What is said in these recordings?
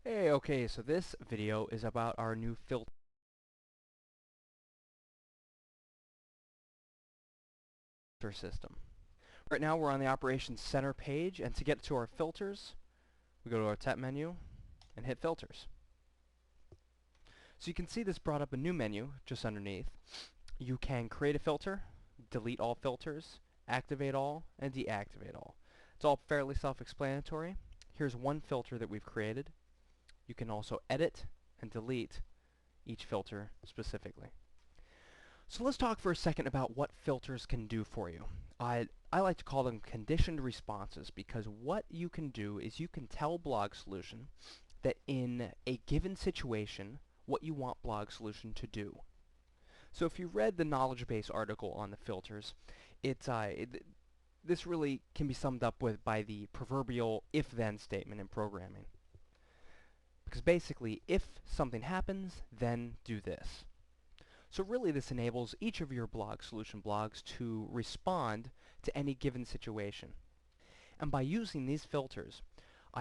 Hey, okay, so this video is about our new filter system. Right now we're on the Operations Center page, and to get to our filters, we go to our Tab menu and hit Filters. So you can see this brought up a new menu just underneath. You can create a filter, delete all filters, activate all, and deactivate all. It's all fairly self-explanatory. Here's one filter that we've created. You can also edit and delete each filter specifically. So let's talk for a second about what filters can do for you. I like to call them conditioned responses because what you can do is you can tell BlogSolution that in a given situation what you want BlogSolution to do. So if you read the knowledge base article on the filters, this really can be summed up by the proverbial if-then statement in programming. Because basically, if something happens, then do this. So really this enables each of your BlogSolution blogs to respond to any given situation. And by using these filters,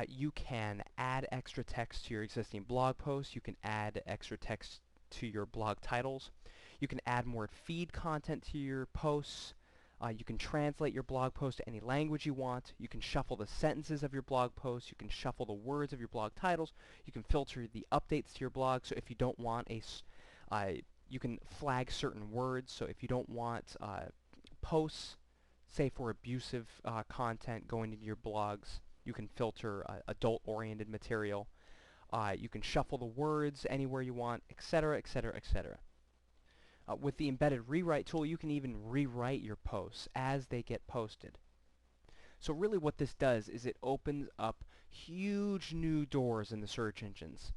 you can add extra text to your existing blog posts, you can add extra text to your blog titles, you can add more feed content to your posts, you can translate your blog post to any language you want, you can shuffle the sentences of your blog posts, you can shuffle the words of your blog titles, you can filter the updates to your blog, so if you don't want you can flag certain words, so if you don't want posts, say for abusive content going into your blogs, you can filter adult-oriented material. You can shuffle the words anywhere you want, etc., etc., etc. With the embedded rewrite tool, you can even rewrite your posts as they get posted. So really what this does is it opens up huge new doors in the search engines.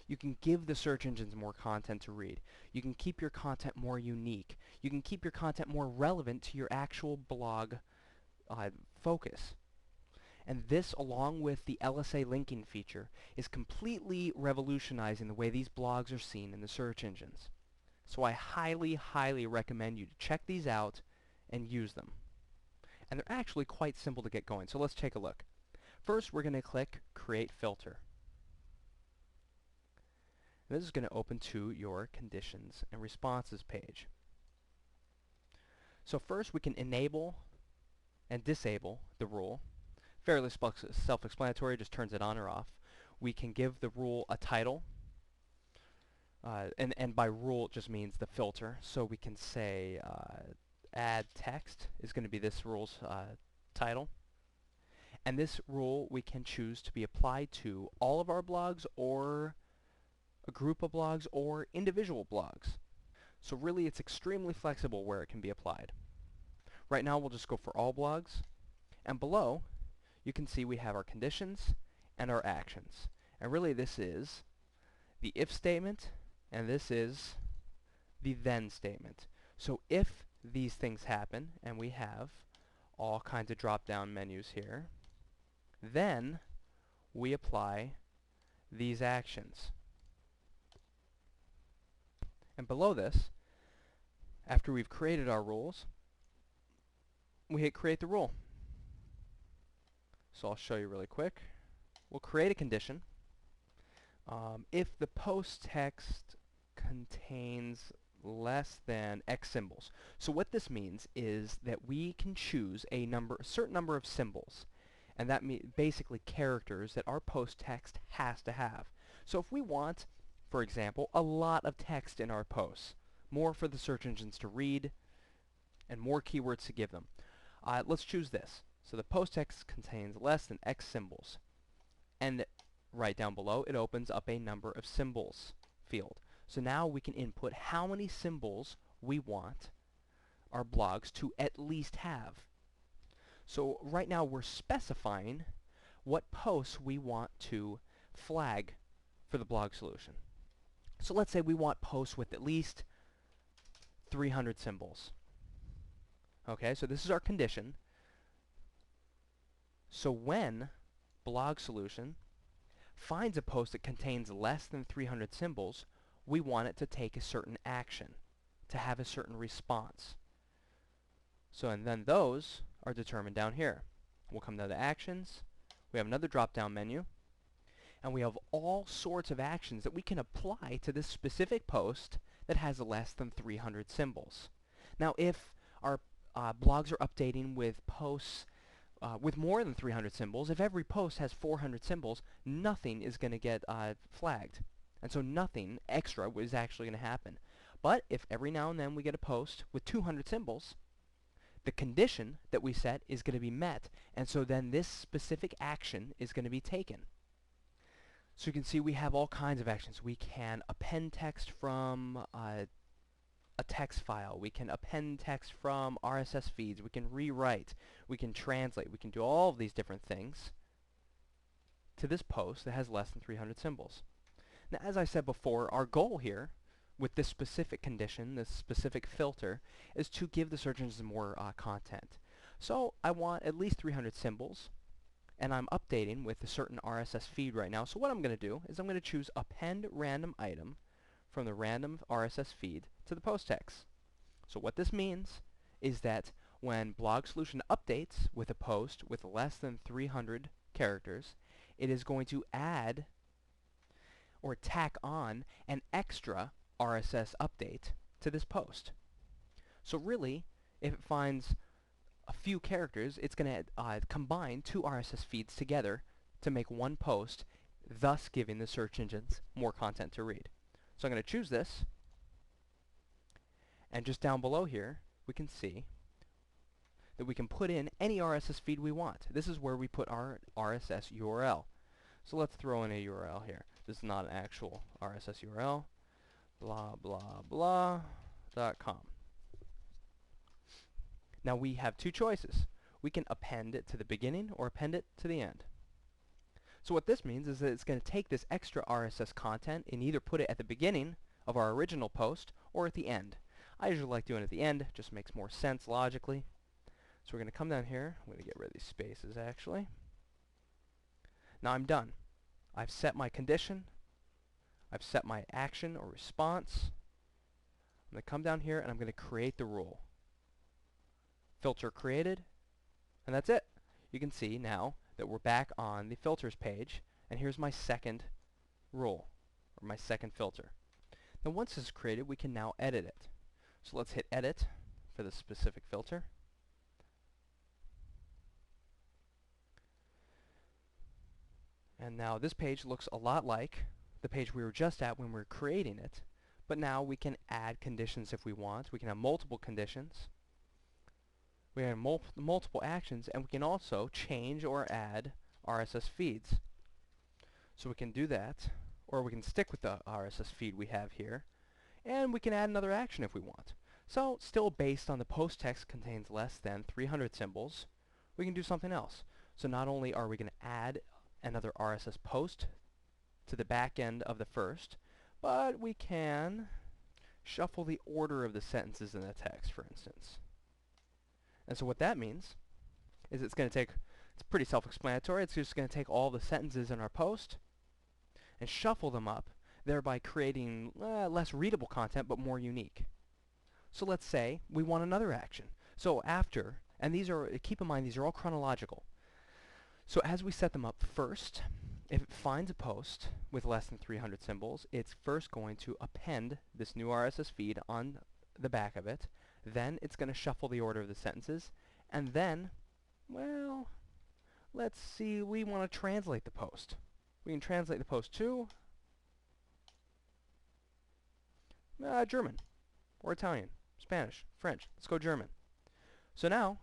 You can give the search engines more content to read. You can keep your content more unique. You can keep your content more relevant to your actual blog focus. And this, along with the LSA linking feature, is completely revolutionizing the way these blogs are seen in the search engines. So I highly, highly recommend you to check these out and use them. And they're actually quite simple to get going, so let's take a look. First, we're going to click Create Filter. And this is going to open to your Conditions and Responses page. So first, we can enable and disable the rule. Fairly self-explanatory, just turns it on or off. We can give the rule a title. And by rule, it just means the filter. So we can say add text is going to be this rule's title. And this rule we can choose to be applied to all of our blogs or a group of blogs or individual blogs. So really it's extremely flexible where it can be applied. Right now we'll just go for all blogs. And below you can see we have our conditions and our actions. And really this is the if statement and this is the then statement. So if these things happen, and we have all kinds of drop-down menus here, then we apply these actions. And below this, after we've created our rules, we hit create the rule. So I'll show you really quick. We'll create a condition. If the post text contains less than X symbols. So what this means is that we can choose a certain number of symbols, and that basically characters that our post text has to have. So if we want, for example, a lot of text in our posts, more for the search engines to read, and more keywords to give them, let's choose this. So the post text contains less than X symbols, and right down below it opens up a number of symbols field. So now we can input how many symbols we want our blogs to at least have. So right now we're specifying what posts we want to flag for the BlogSolution. So let's say we want posts with at least 300 symbols. Okay, so this is our condition. So when BlogSolution finds a post that contains less than 300 symbols, we want it to take a certain action, to have a certain response. So and then those are determined down here. We'll come down to Actions. We have another drop-down menu. and we have all sorts of actions that we can apply to this specific post that has less than 300 symbols. Now, if our blogs are updating with posts with more than 300 symbols, if every post has 400 symbols, nothing is going to get flagged. And so nothing extra is actually going to happen. But if every now and then we get a post with 200 symbols, the condition that we set is going to be met, and so then this specific action is going to be taken. So you can see we have all kinds of actions. We can append text from a text file. We can append text from RSS feeds. We can rewrite. We can translate. We can do all of these different things to this post that has less than 300 symbols. Now, as I said before, our goal here with this specific condition, this specific filter, is to give the search engine more content. So I want at least 300 symbols, and I'm updating with a certain RSS feed right now. So what I'm going to do is I'm going to choose append random item from the random RSS feed to the post text. So what this means is that when BlogSolution updates with a post with less than 300 characters, it is going to add or tack on an extra RSS update to this post. So really, if it finds a few characters, it's going to combine two RSS feeds together to make one post, thus giving the search engines more content to read. So I'm going to choose this, and just down below here, we can see that we can put in any RSS feed we want. This is where we put our RSS URL. So let's throw in a URL here. This is not an actual RSS URL. Blah, blah, blah.com. Now we have two choices. We can append it to the beginning or append it to the end. So what this means is that it's going to take this extra RSS content and either put it at the beginning of our original post or at the end. I usually like doing it at the end, just makes more sense logically. So we're going to come down here. I'm going to get rid of these spaces actually. Now I'm done. I've set my condition. I've set my action or response. I'm going to come down here and I'm going to create the rule. Filter created, and that's it. You can see now that we're back on the filters page, and here's my second rule, or my second filter. Now once this is created, we can now edit it. So let's hit edit for this specific filter. And now this page looks a lot like the page we were just at when we were creating it, but now we can add conditions if we want. We can have multiple conditions. We have multiple actions, and we can also change or add RSS feeds. So we can do that, or we can stick with the RSS feed we have here, and we can add another action if we want. So still based on the post text contains less than 300 symbols, we can do something else. So not only are we going to add another RSS post to the back end of the first, but we can shuffle the order of the sentences in the text, for instance. And so what that means is it's going to take, it's pretty self-explanatory, it's just going to take all the sentences in our post and shuffle them up, thereby creating less readable content but more unique. So let's say we want another action. So after, and these are, keep in mind these are all chronological. So as we set them up first, if it finds a post with less than 300 symbols, it's first going to append this new RSS feed on the back of it. Then it's going to shuffle the order of the sentences, and then, well, let's see, we want to translate the post. We can translate the post to German, or Italian, Spanish, French. Let's go German. So now,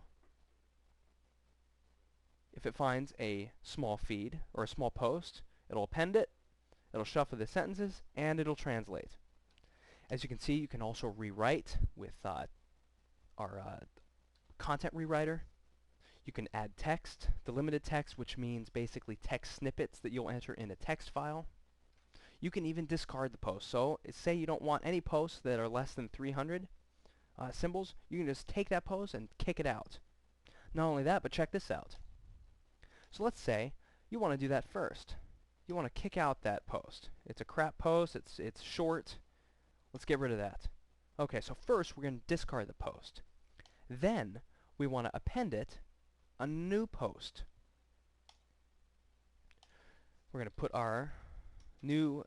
if it finds a small feed or a small post, it'll append it, it'll shuffle the sentences, and it'll translate. As you can see, you can also rewrite with our content rewriter. You can add text, delimited text, which means basically text snippets that you'll enter in a text file. You can even discard the post. So say you don't want any posts that are less than 300 symbols, you can just take that post and kick it out. Not only that, but check this out. So let's say you want to do that first. You want to kick out that post. It's a crap post, it's short. Let's get rid of that. Okay, so first we're going to discard the post. Then we want to append it a new post. We're going to put our new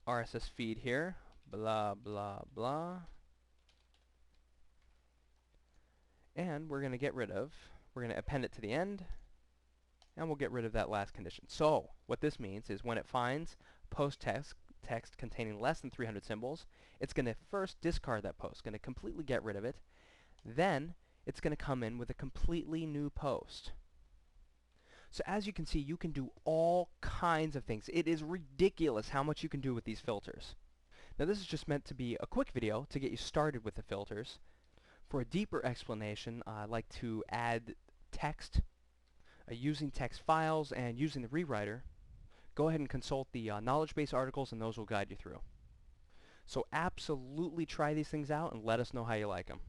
RSS feed here, blah, blah, blah. And we're going to we're going to append it to the end, and we'll get rid of that last condition. So what this means is when it finds post text containing less than 300 symbols, it's going to first discard that post, going to completely get rid of it. Then it's going to come in with a completely new post. So as you can see, you can do all kinds of things. It is ridiculous how much you can do with these filters. Now this is just meant to be a quick video to get you started with the filters. For a deeper explanation, I like to add text, using text files and using the rewriter. Go ahead and consult the knowledge base articles, and those will guide you through. So absolutely try these things out and let us know how you like them.